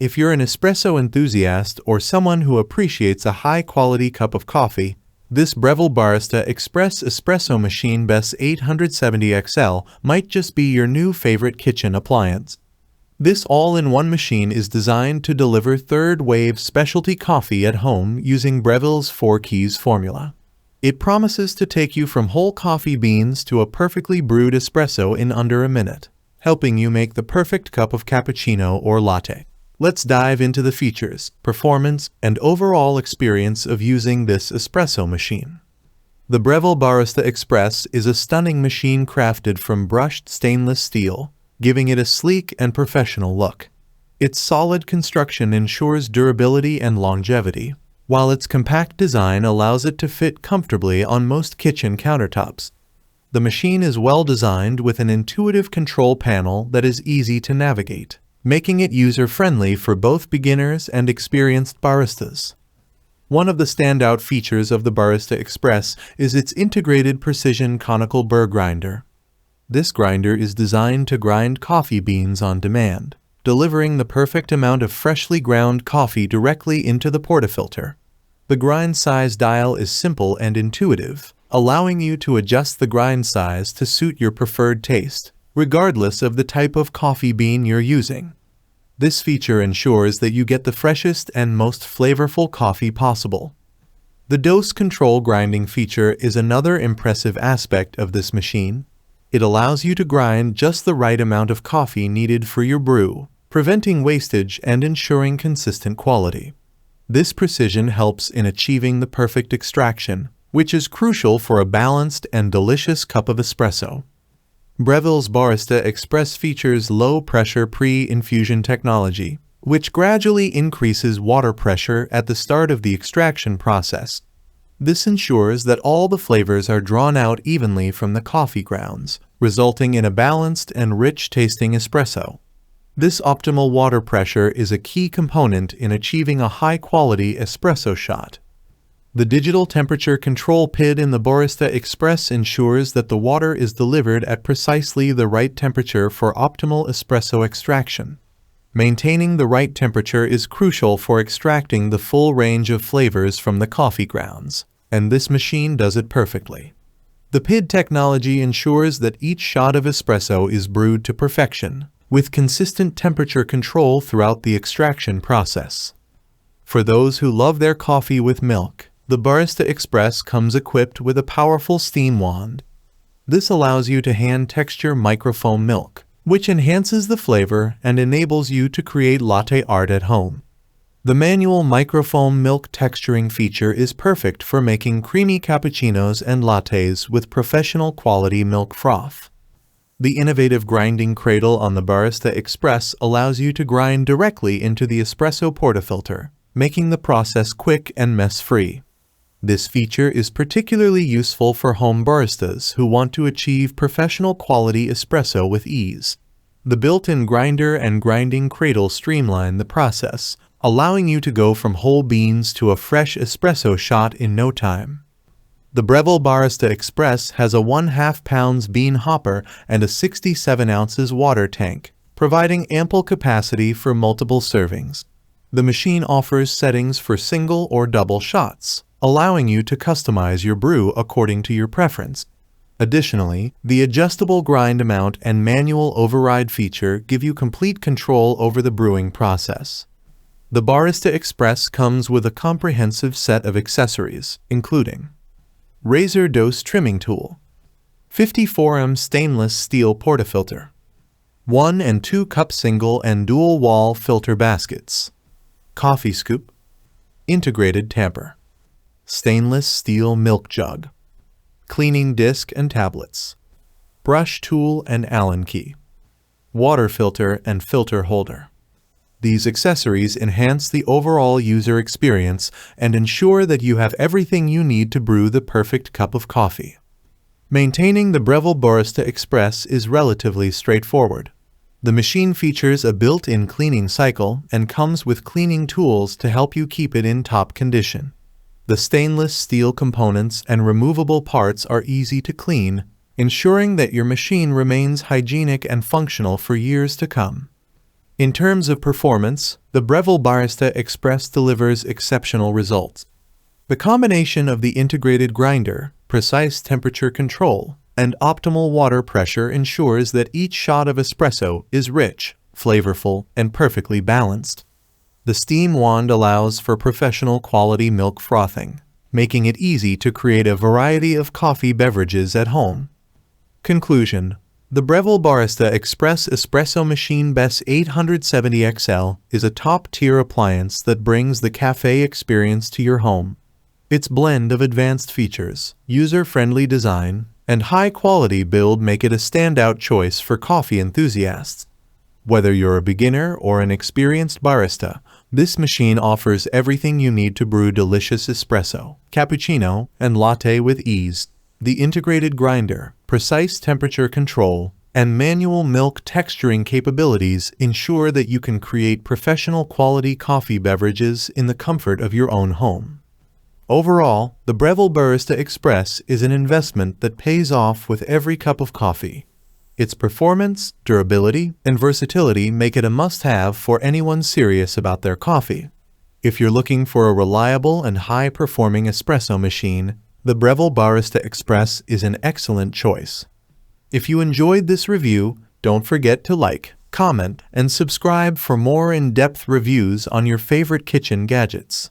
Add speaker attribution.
Speaker 1: If you're an espresso enthusiast or someone who appreciates a high-quality cup of coffee, this Breville Barista Express Espresso Machine BES870XL might just be your new favorite kitchen appliance. This all-in-one machine is designed to deliver third-wave specialty coffee at home using Breville's 4-keys formula. It promises to take you from whole coffee beans to a perfectly brewed espresso in under a minute, helping you make the perfect cup of cappuccino or latte. Let's dive into the features, performance, and overall experience of using this espresso machine. The Breville Barista Express is a stunning machine crafted from brushed stainless steel, giving it a sleek and professional look. Its solid construction ensures durability and longevity, while its compact design allows it to fit comfortably on most kitchen countertops. The machine is well designed with an intuitive control panel that is easy to navigate, making it user-friendly for both beginners and experienced baristas. One of the standout features of the Barista Express is its integrated precision conical burr grinder. This grinder is designed to grind coffee beans on demand, delivering the perfect amount of freshly ground coffee directly into the portafilter. The grind size dial is simple and intuitive, allowing you to adjust the grind size to suit your preferred taste, regardless of the type of coffee bean you're using. This feature ensures that you get the freshest and most flavorful coffee possible. The dose control grinding feature is another impressive aspect of this machine. It allows you to grind just the right amount of coffee needed for your brew, preventing wastage and ensuring consistent quality. This precision helps in achieving the perfect extraction, which is crucial for a balanced and delicious cup of espresso. Breville's Barista Express features low-pressure pre-infusion technology, which gradually increases water pressure at the start of the extraction process. This ensures that all the flavors are drawn out evenly from the coffee grounds, resulting in a balanced and rich-tasting espresso. This optimal water pressure is a key component in achieving a high-quality espresso shot. The digital temperature control PID in the Barista Express ensures that the water is delivered at precisely the right temperature for optimal espresso extraction. Maintaining the right temperature is crucial for extracting the full range of flavors from the coffee grounds, and this machine does it perfectly. The PID technology ensures that each shot of espresso is brewed to perfection, with consistent temperature control throughout the extraction process. For those who love their coffee with milk, the Barista Express comes equipped with a powerful steam wand. This allows you to hand texture microfoam milk, which enhances the flavor and enables you to create latte art at home. The manual microfoam milk texturing feature is perfect for making creamy cappuccinos and lattes with professional quality milk froth. The innovative grinding cradle on the Barista Express allows you to grind directly into the espresso portafilter, making the process quick and mess-free. This feature is particularly useful for home baristas who want to achieve professional quality espresso with ease. The built-in grinder and grinding cradle streamline the process, allowing you to go from whole beans to a fresh espresso shot in no time. The Breville Barista Express has a 1/2 pounds bean hopper and a 67 ounces water tank, providing ample capacity for multiple servings. The machine offers settings for single or double shots, allowing you to customize your brew according to your preference. Additionally, the adjustable grind amount and manual override feature give you complete control over the brewing process. The Barista Express comes with a comprehensive set of accessories, including razor dose trimming tool, 54mm stainless steel portafilter, 1 and 2 cup single and dual wall filter baskets, coffee scoop, integrated tamper, stainless steel milk jug, cleaning disc and tablets, brush tool and Allen key, water filter and filter holder. These accessories enhance the overall user experience and ensure that you have everything you need to brew the perfect cup of coffee. Maintaining the Breville Barista Express is relatively straightforward. The machine features a built-in cleaning cycle and comes with cleaning tools to help you keep it in top condition. The stainless steel components and removable parts are easy to clean, ensuring that your machine remains hygienic and functional for years to come. In terms of performance, the Breville Barista Express delivers exceptional results. The combination of the integrated grinder, precise temperature control, and optimal water pressure ensures that each shot of espresso is rich, flavorful, and perfectly balanced. The steam wand allows for professional quality milk frothing, making it easy to create a variety of coffee beverages at home. Conclusion: the Breville Barista Express Espresso Machine BES870XL is a top-tier appliance that brings the cafe experience to your home. Its blend of advanced features, user-friendly design, and high-quality build make it a standout choice for coffee enthusiasts. Whether you're a beginner or an experienced barista, this machine offers everything you need to brew delicious espresso, cappuccino, and latte with ease. The integrated grinder, precise temperature control, and manual milk texturing capabilities ensure that you can create professional quality coffee beverages in the comfort of your own home. Overall, the Breville Barista Express is an investment that pays off with every cup of coffee. Its performance, durability, and versatility make it a must-have for anyone serious about their coffee. If you're looking for a reliable and high-performing espresso machine, the Breville Barista Express is an excellent choice. If you enjoyed this review, don't forget to like, comment, and subscribe for more in-depth reviews on your favorite kitchen gadgets.